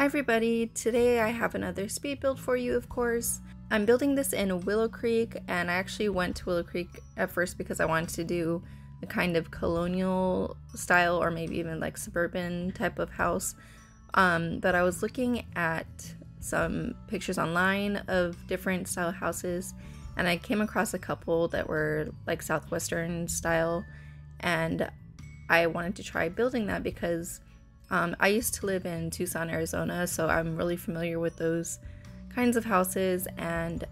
Hi everybody, today I have another speed build for you, of course. I'm building this in Willow Creek, and I actually went to Willow Creek at first because I wanted to do a kind of colonial style or maybe even like suburban type of house. But I was looking at some pictures online of different style houses, and I came across a couple that were like Southwestern style, and I wanted to try building that because I used to live in Tucson, Arizona, so I'm really familiar with those kinds of houses, and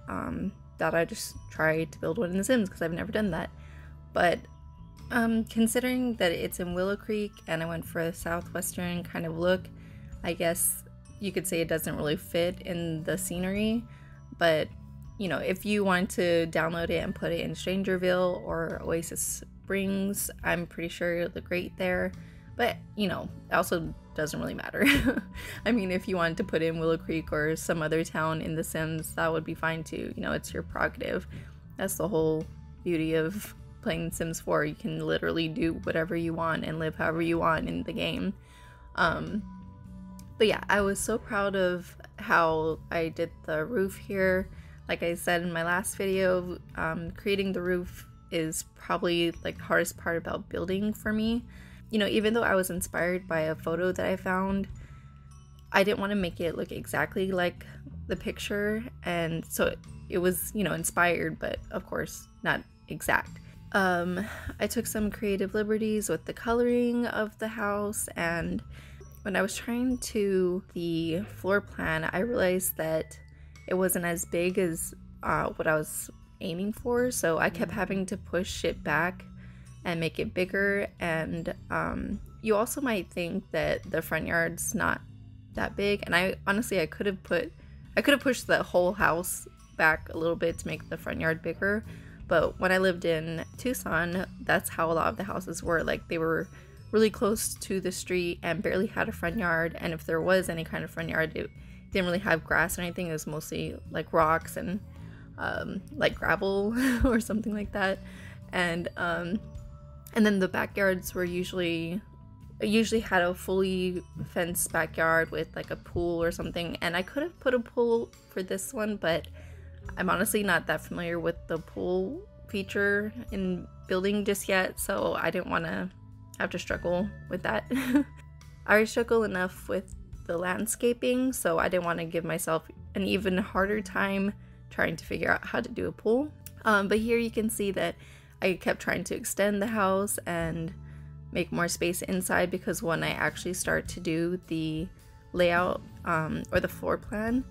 thought I'd just try to build one in The Sims because I've never done that. But considering that it's in Willow Creek and I went for a Southwestern kind of look, I guess you could say it doesn't really fit in the scenery. But you know, if you want to download it and put it in Strangerville or Oasis Springs, I'm pretty sure it'll look great there. But, you know, it also doesn't really matter. I mean, if you wanted to put in Willow Creek or some other town in The Sims, that would be fine too. You know, it's your prerogative. That's the whole beauty of playing Sims 4. You can literally do whatever you want and live however you want in the game. But yeah, I was so proud of how I did the roof here. Like I said in my last video, creating the roof is probably like the hardest part about building for me. You know, even though I was inspired by a photo that I found, I didn't want to make it look exactly like the picture, and so it was, you know, inspired, but of course not exact. I took some creative liberties with the coloring of the house, and when I was trying to the floor plan, I realized that it wasn't as big as what I was aiming for, so I kept having to push it back and make it bigger. And you also might think that the front yard's not that big, and I honestly could have pushed the whole house back a little bit to make the front yard bigger. But when I lived in Tucson, that's how a lot of the houses were. Like, they were really close to the street and barely had a front yard, and if there was any kind of front yard, it didn't really have grass or anything. It was mostly like rocks and like gravel or something like that. And then the backyards were usually had a fully fenced backyard with like a pool or something. And I could have put a pool for this one, but I'm honestly not that familiar with the pool feature in building just yet, so I didn't want to have to struggle with that. I already struggle enough with the landscaping, so I didn't want to give myself an even harder time trying to figure out how to do a pool. But here you can see that I kept trying to extend the house and make more space inside, because when I actually start to do the layout or the floor plan,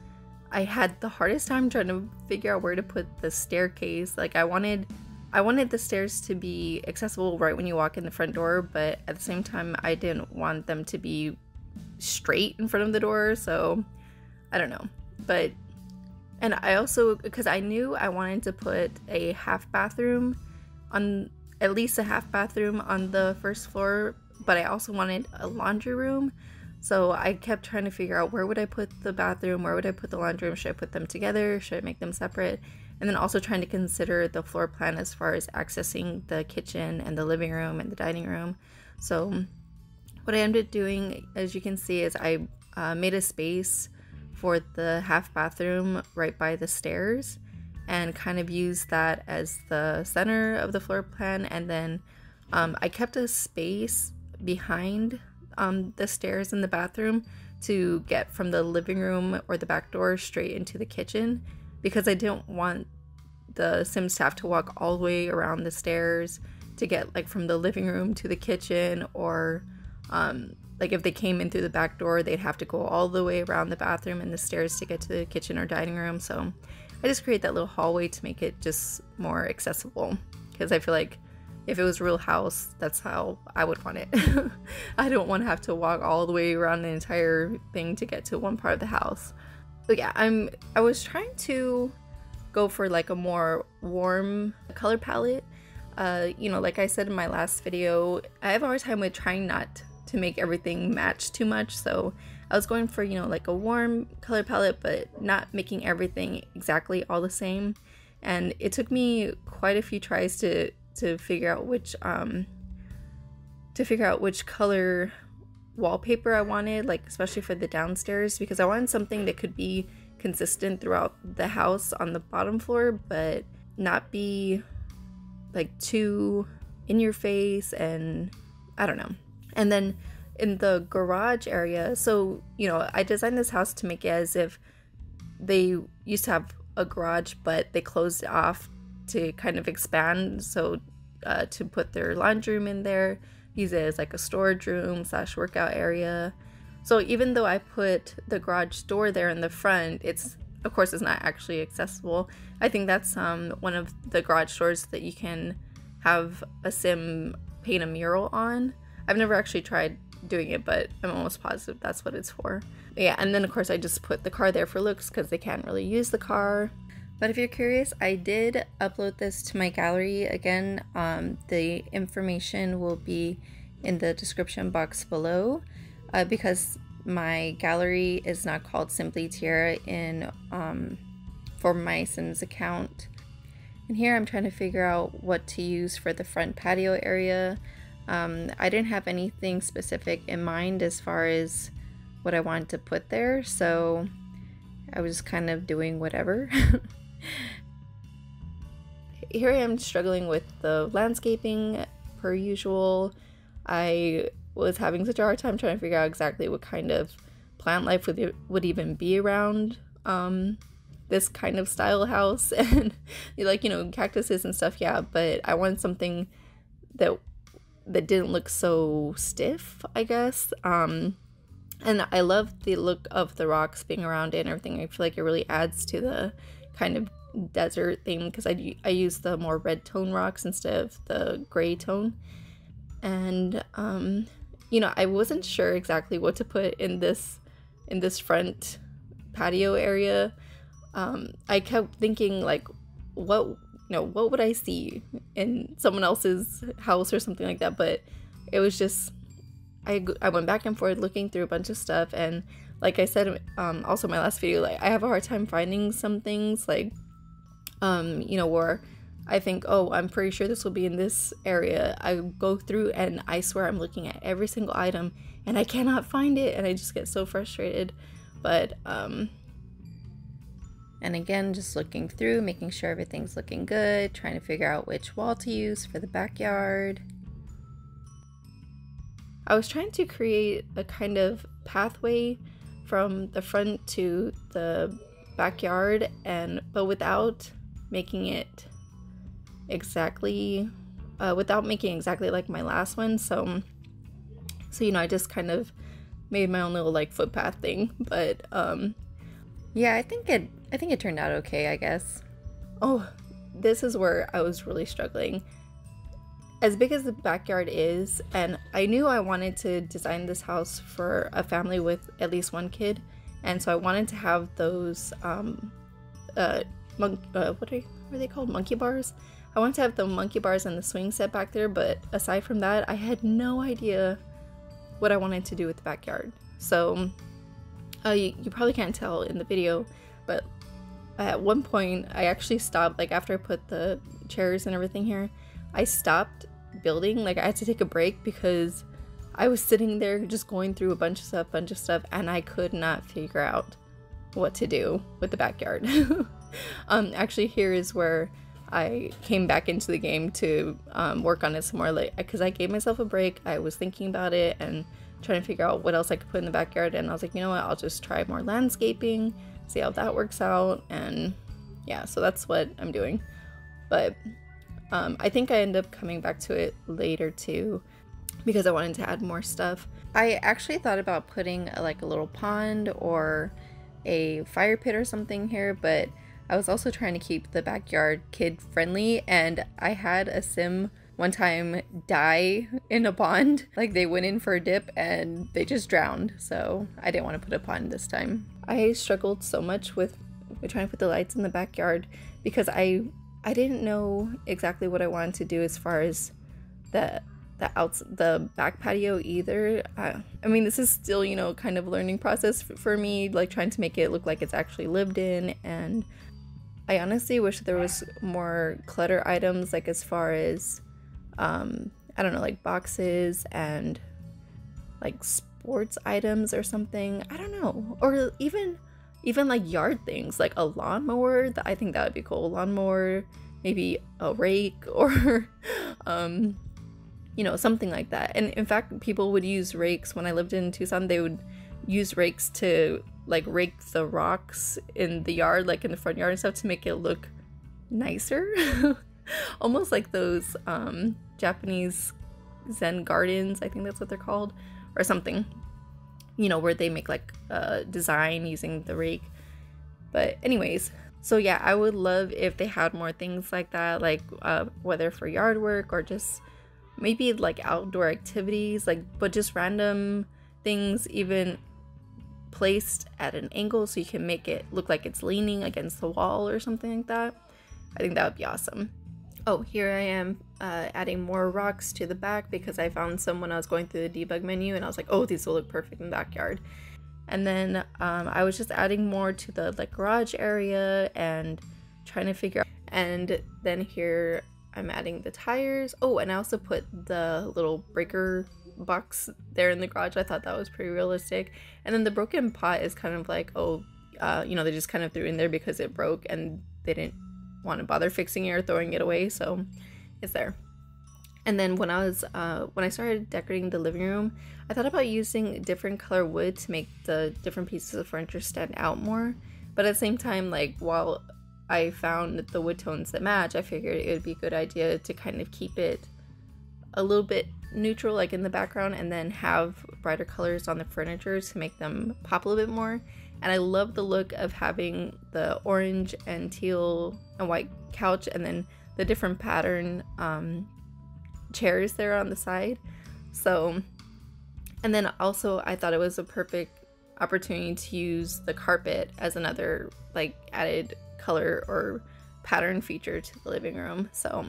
I had the hardest time trying to figure out where to put the staircase. Like, I wanted the stairs to be accessible right when you walk in the front door, but at the same time I didn't want them to be straight in front of the door, so I don't know. But, and I also, because I knew I wanted to put a half bathroom on, at least a half bathroom on the first floor, but I also wanted a laundry room. So I kept trying to figure out, where would I put the bathroom, where would I put the laundry room, should I put them together, should I make them separate? And then also trying to consider the floor plan as far as accessing the kitchen and the living room and the dining room. So what I ended up doing, as you can see, is I made a space for the half bathroom right by the stairs, and kind of use that as the center of the floor plan. And then I kept a space behind the stairs in the bathroom to get from the living room or the back door straight into the kitchen, because I didn't want the Sims to have to walk all the way around the stairs to get like from the living room to the kitchen, or like if they came in through the back door, they'd have to go all the way around the bathroom and the stairs to get to the kitchen or dining room. So I just create that little hallway to make it just more accessible, because I feel like if it was a real house, that's how I would want it. I don't want to have to walk all the way around the entire thing to get to one part of the house. But yeah, I was trying to go for like a more warm color palette. You know, like I said in my last video, I have a hard time with trying not to make everything match too much, so I was going for, you know, like a warm color palette, but not making everything exactly all the same. And it took me quite a few tries to figure out which color wallpaper I wanted, like especially for the downstairs, because I wanted something that could be consistent throughout the house on the bottom floor, but not be like too in your face, and I don't know. And then in the garage area, so I designed this house to make it as if they used to have a garage, but they closed it off to kind of expand, so to put their laundry room in there, use it as like a storage room / workout area. So even though I put the garage door there in the front, of course it's not actually accessible. I think that's one of the garage doors that you can have a sim paint a mural on. I've never actually tried doing it, but I'm almost positive that's what it's for. Yeah, and then of course I just put the car there for looks because they can't really use the car. But if you're curious, I did upload this to my gallery. Again, the information will be in the description box below, because my gallery is not called simply Tierra for my Sims account. And here I'm trying to figure out what to use for the front patio area. I didn't have anything specific in mind as far as what I wanted to put there, so I was kind of doing whatever. Here I am struggling with the landscaping per usual. I was having such a hard time trying to figure out exactly what kind of plant life would even be around this kind of style house. And like, cactuses and stuff, yeah, but I wanted something that didn't look so stiff, I guess. And I love the look of the rocks being around it and everything. I feel like it really adds to the kind of desert theme, because I use the more red tone rocks instead of the gray tone. And I wasn't sure exactly what to put in this front patio area. I kept thinking, like, what would I see in someone else's house or something like that, but it was just I went back and forth looking through a bunch of stuff, and like I said, also in my last video, like, I have a hard time finding some things, like, where I think, oh, I'm pretty sure this will be in this area. I go through and I swear I'm looking at every single item and I cannot find it, and I just get so frustrated. But, and again, just looking through, making sure everything's looking good, trying to figure out which wall to use for the backyard. I was trying to create a kind of pathway from the front to the backyard, but without making it exactly like my last one. So I just kind of made my own little like footpath thing. But yeah, I think it turned out okay, I guess. Oh, this is where I was really struggling. As big as the backyard is, and I knew I wanted to design this house for a family with at least one kid, and so I wanted to have those what are they called? Monkey bars? I wanted to have the monkey bars and the swing set back there, but aside from that, I had no idea what I wanted to do with the backyard. So you probably can't tell in the video, but at one point I actually stopped, like after I put the chairs and everything here, I stopped building. Like, I had to take a break because I was sitting there just going through a bunch of stuff, and I could not figure out what to do with the backyard. Actually, here is where I came back into the game to work on it some more, like, because I gave myself a break. I was thinking about it and trying to figure out what else I could put in the backyard, and I was like, you know what, I'll just try more landscaping, see how that works out. And yeah, so that's what I'm doing. But I think I end up coming back to it later too, because I wanted to add more stuff. I actually thought about putting a little pond or a fire pit or something here, but I was also trying to keep the backyard kid friendly, and I had a sim one time die in a pond. Like, they went in for a dip and they just drowned, so I didn't want to put a pond this time. I struggled so much with trying to put the lights in the backyard because I didn't know exactly what I wanted to do as far as the back patio either. I mean, this is still, kind of a learning process for me, like trying to make it look like it's actually lived in. And I honestly wish there was more clutter items, like as far as I don't know, like boxes and like sports items or something. I don't know. Or even like yard things, like a lawnmower. I think that would be cool. Lawnmower, maybe a rake, or you know, something like that. And in fact, people would use rakes when I lived in Tucson. They would use rakes to like rake the rocks in the yard, like in the front yard and stuff, to make it look nicer. Almost like those Japanese Zen gardens, I think that's what they're called, or something, you know, where they make like a design using the rake. But anyways, so yeah, I would love if they had more things like that, like whether for yard work or just maybe like outdoor activities, like, but just random things, even placed at an angle so you can make it look like it's leaning against the wall or something like that. I think that would be awesome. Oh, here I am adding more rocks to the back because I found some when I was going through the debug menu, and I was like, oh, these will look perfect in the backyard. And then I was just adding more to the like garage area and trying to figure out. And then here I'm adding the tires. Oh, and I also put the little breaker box there in the garage. I thought that was pretty realistic. And then the broken pot is kind of like, oh, you know, they just kind of threw in there because it broke and they didn't want to bother fixing it or throwing it away, so it's there. And then when I started decorating the living room, I thought about using different color wood to make the different pieces of furniture stand out more. But at the same time, like, while I found the wood tones that match, I figured it would be a good idea to kind of keep it a little bit neutral, like in the background, and then have brighter colors on the furniture to make them pop a little bit more. And I love the look of having the orange and teal and white couch and then the different pattern chairs there on the side. So, and then also I thought it was a perfect opportunity to use the carpet as another like added color or pattern feature to the living room. So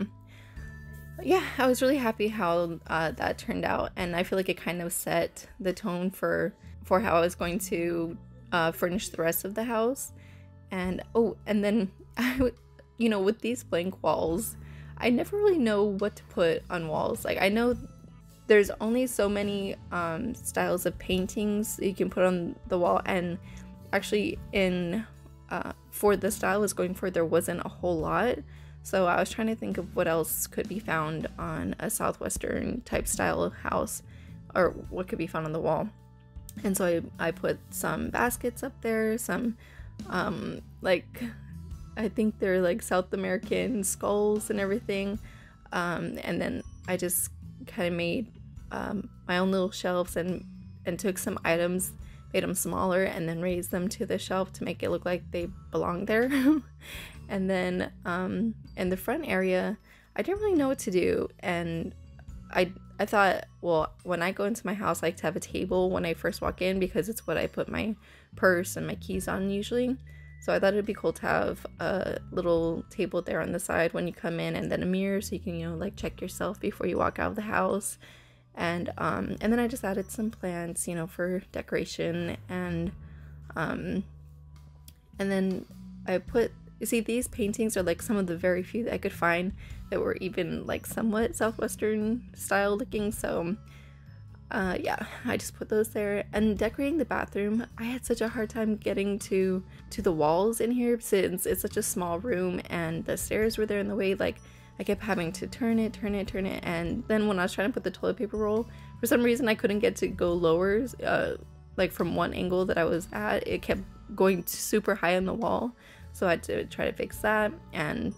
yeah, I was really happy how that turned out, and I feel like it kind of set the tone for how I was going to furnish the rest of the house. And oh, and then you know, with these blank walls, I never really know what to put on walls. Like, I know there's only so many styles of paintings that you can put on the wall, and actually in for the style I was going for, there wasn't a whole lot. So I was trying to think of what else could be found on a Southwestern type style house, or what could be found on the wall. And so I put some baskets up there, some like, I think they're like South American skulls and everything. And then I just kind of made my own little shelves and took some items, made them smaller, and then raised them to the shelf to make it look like they belong there. And then in the front area, I didn't really know what to do, and I thought, well, when I go into my house, I like to have a table when I first walk in because it's what I put my purse and my keys on usually. So I thought it'd be cool to have a little table there on the side when you come in, and then a mirror so you can, you know, like check yourself before you walk out of the house. And then I just added some plants, you know, for decoration, and then I put, you see, these paintings are like some of the very few that I could find that were even like somewhat Southwestern style looking. So yeah, I just put those there. And decorating the bathroom, I had such a hard time getting to the walls in here since it's such a small room and the stairs were there in the way. Like, I kept having to turn it, and then when I was trying to put the toilet paper roll, for some reason I couldn't get to go lower, like from one angle that I was at, it kept going super high on the wall. So I had to try to fix that. And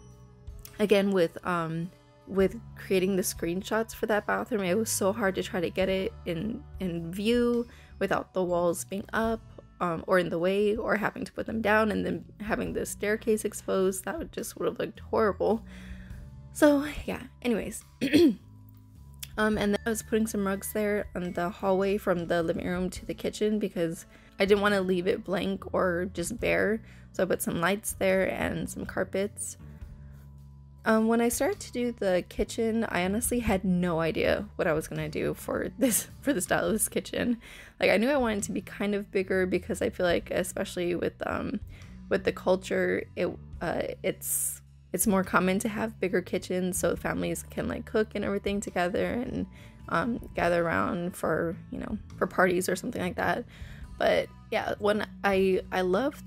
again, with creating the screenshots for that bathroom, it was so hard to try to get it in view without the walls being up or in the way, or having to put them down and then having the staircase exposed. That would have looked horrible. So yeah, anyways. And then I was putting some rugs there on the hallway from the living room to the kitchen because I didn't want to leave it blank or just bare. So I put some lights there and some carpets. When I started to do the kitchen, I honestly had no idea what I was gonna do for the style of this kitchen. Like, I knew I wanted it to be kind of bigger because I feel like, especially with the culture, it's it's more common to have bigger kitchens so families can like cook and everything together and gather around for, you know, for parties or something like that. But yeah, when I love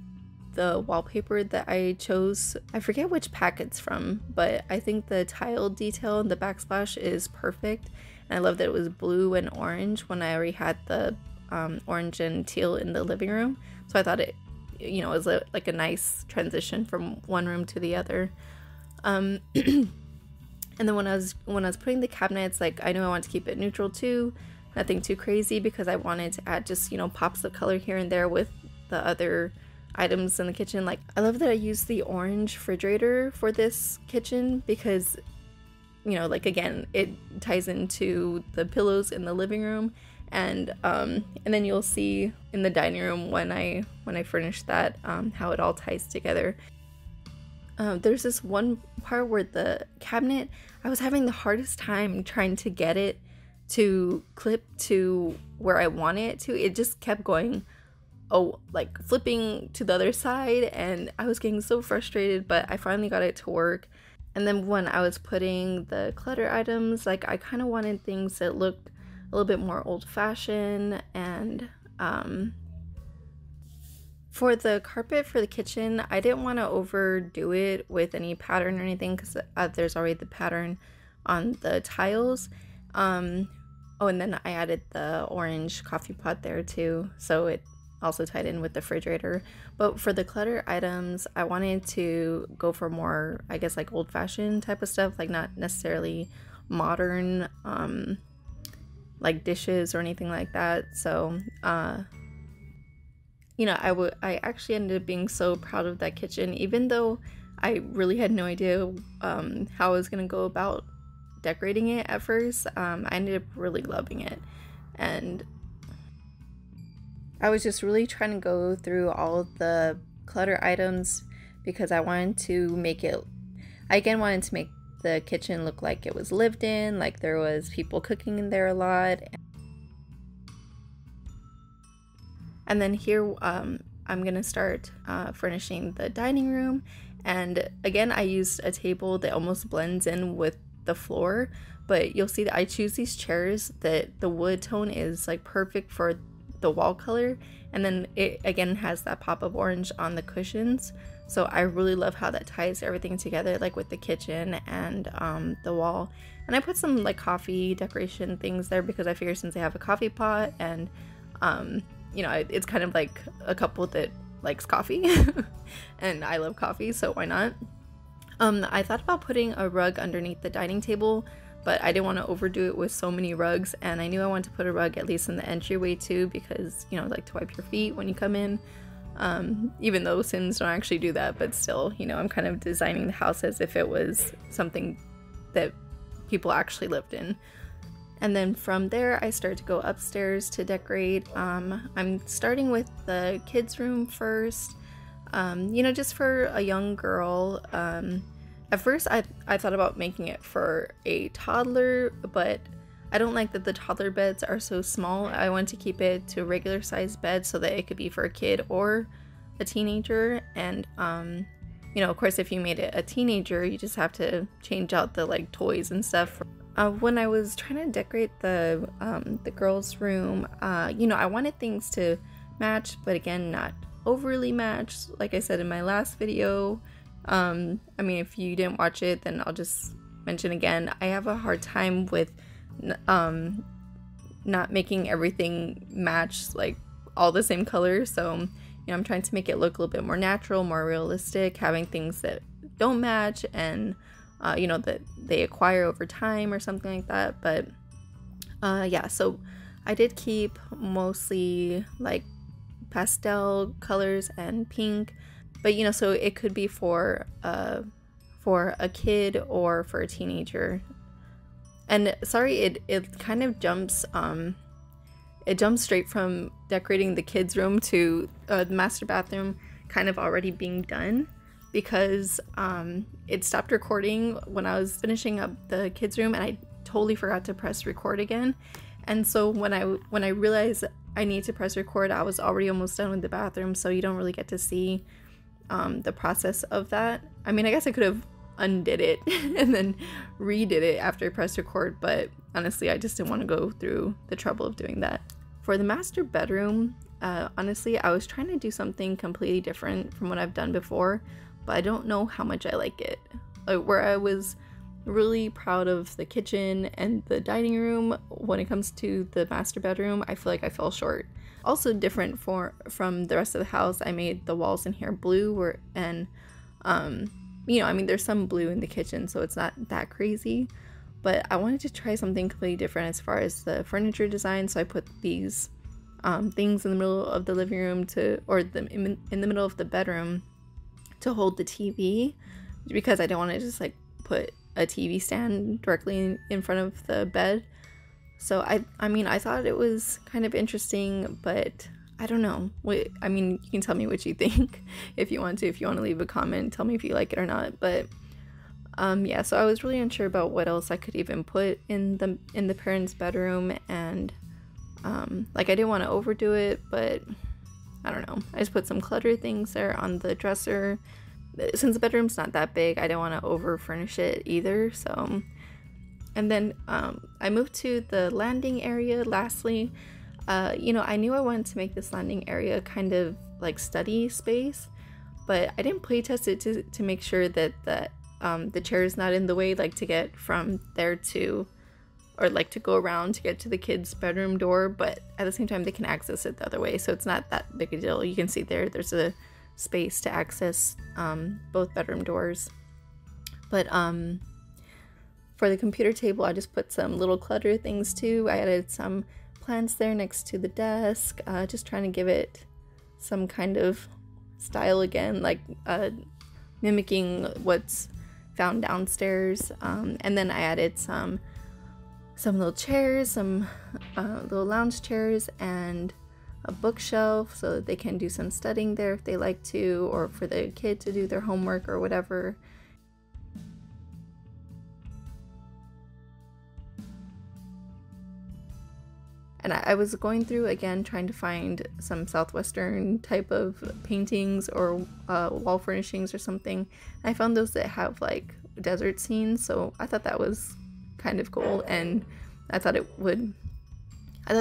the wallpaper that I chose. I forget which pack it's from, but I think the tile detail in the backsplash is perfect. And I love that it was blue and orange when I already had the orange and teal in the living room. So I thought it, you know, was like a nice transition from one room to the other. And then when I was putting the cabinets, like I knew I wanted to keep it neutral too, nothing too crazy, because I wanted to add just, you know, pops of color here and there with the other items in the kitchen. Like I love that I used the orange refrigerator for this kitchen because, you know, like again, it ties into the pillows in the living room, and then you'll see in the dining room when I furnish that how it all ties together. There's this one part where the cabinet, I was having the hardest time trying to get it to clip to where I want it to. It just kept going, like flipping to the other side, and I was getting so frustrated, but I finally got it to work. And then when I was putting the clutter items, like I kind of wanted things that looked a little bit more old-fashioned. And for the carpet for the kitchen, I didn't want to overdo it with any pattern or anything because there's already the pattern on the tiles. And then I added the orange coffee pot there too, so it also tied in with the refrigerator. But for the clutter items, I wanted to go for more, I guess, like old-fashioned type of stuff, like not necessarily modern like dishes or anything like that. So you know, I actually ended up being so proud of that kitchen, even though I really had no idea how I was gonna go about decorating it at first. I ended up really loving it, and I was just really trying to go through all of the clutter items because I wanted to make it, I again wanted to make the kitchen look like it was lived in, like there was people cooking in there a lot. And then here I'm gonna start furnishing the dining room, and again I used a table that almost blends in with the floor, but you'll see that I choose these chairs that the wood tone is like perfect for the wall color, and then it again has that pop of orange on the cushions. So I really love how that ties everything together, like with the kitchen and the wall. And I put some like coffee decoration things there because I figured since I have a coffee pot and you know, it's kind of like a couple that likes coffee and I love coffee, so why not? I thought about putting a rug underneath the dining table, but I didn't want to overdo it with so many rugs, and I knew I wanted to put a rug at least in the entryway too, because, you know, like to wipe your feet when you come in. Even though Sims don't actually do that, but still, you know, I'm kind of designing the house as if it was something that people actually lived in. And then from there, I started to go upstairs to decorate. I'm starting with the kids' room first, you know, just for a young girl. At first, I thought about making it for a toddler, but I don't like that the toddler beds are so small. I want to keep it to a regular size bed so that it could be for a kid or a teenager. And you know, of course, if you made it a teenager, you just have to change out the like toys and stuff. When I was trying to decorate the girls' room, you know, I wanted things to match, but again, not overly match. Like I said in my last video, I mean, if you didn't watch it, then I'll just mention again. I have a hard time with not making everything match like all the same color. So, you know, I'm trying to make it look a little bit more natural, more realistic, having things that don't match and you know, that they acquire over time or something like that. But yeah, so I did keep mostly like pastel colors and pink, but you know, so it could be for a kid or for a teenager. And sorry, it kind of jumps it jumps straight from decorating the kids' room to the master bathroom kind of already being done, because it stopped recording when I was finishing up the kids' room, and I totally forgot to press record again. And so when I realized I need to press record, I was already almost done with the bathroom, so you don't really get to see the process of that. I mean, I guess I could have undid it and then redid it after I pressed record, but honestly I just didn't want to go through the trouble of doing that. For the master bedroom, honestly I was trying to do something completely different from what I've done before, but I don't know how much I like it. Like, where I was really proud of the kitchen and the dining room, when it comes to the master bedroom, I feel like I fell short. Also different from the rest of the house, I made the walls in here blue, and you know, I mean, there's some blue in the kitchen, so it's not that crazy, but I wanted to try something completely different as far as the furniture design, so I put these things in the middle of the living room in the middle of the bedroom to hold the TV, because I didn't want to just like put a TV stand directly in front of the bed. So I mean, I thought it was kind of interesting, but I don't know. I mean, you can tell me what you think if you want to leave a comment, tell me if you like it or not. But yeah, so I was really unsure about what else I could even put in the parents' bedroom, and like I didn't want to overdo it, but I don't know. I just put some cluttered things there on the dresser. Since the bedroom's not that big, I didn't want to over furnish it either. So, and then I moved to the landing area. Lastly, you know, I knew I wanted to make this landing area kind of like study space, but I didn't play test it to make sure that the chair is not in the way, like to get from there to, or like to go around to get to the kids' bedroom door, but at the same time they can access it the other way, so it's not that big a deal. You can see there's a space to access both bedroom doors. But for the computer table, I just put some little clutter things too. I added some plants there next to the desk, just trying to give it some kind of style again, like mimicking what's found downstairs. And then I added some little chairs, some little lounge chairs, and a bookshelf so that they can do some studying there if they like to, or for the kid to do their homework or whatever. And I was going through again trying to find some Southwestern type of paintings or wall furnishings or something. And I found those that have like desert scenes, so I thought that was kind of cool, and I thought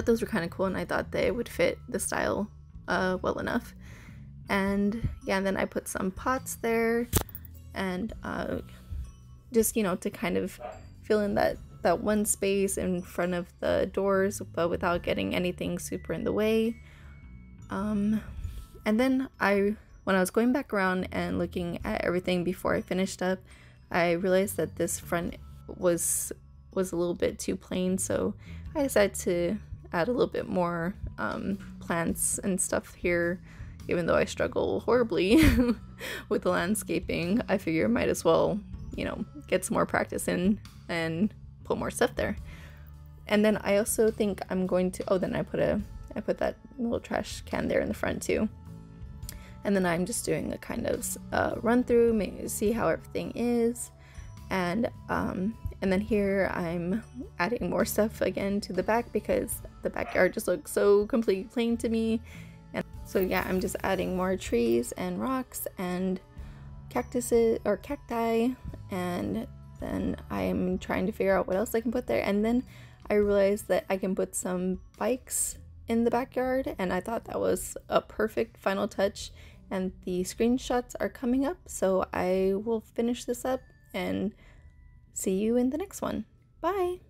those were kind of cool, and I thought they would fit the style well enough. And yeah, and then I put some pots there, and just, you know, to kind of fill in that one space in front of the doors, but without getting anything super in the way. And then when I was going back around and looking at everything before I finished up, I realized that this front was a little bit too plain, so I decided to add a little bit more plants and stuff here. Even though I struggle horribly with the landscaping, I figure I might as well, you know, get some more practice in and put more stuff there. And then I also think I'm going to, then I put that little trash can there in the front too. And then I'm just doing a kind of run through, see how everything is. And then here I'm adding more stuff again to the back because the backyard just looks so completely plain to me. And so yeah, I'm just adding more trees and rocks and cactuses or cacti, and then I'm trying to figure out what else I can put there. And then I realized that I can put some bikes in the backyard, and I thought that was a perfect final touch. And the screenshots are coming up, so I will finish this up and see you in the next one. Bye!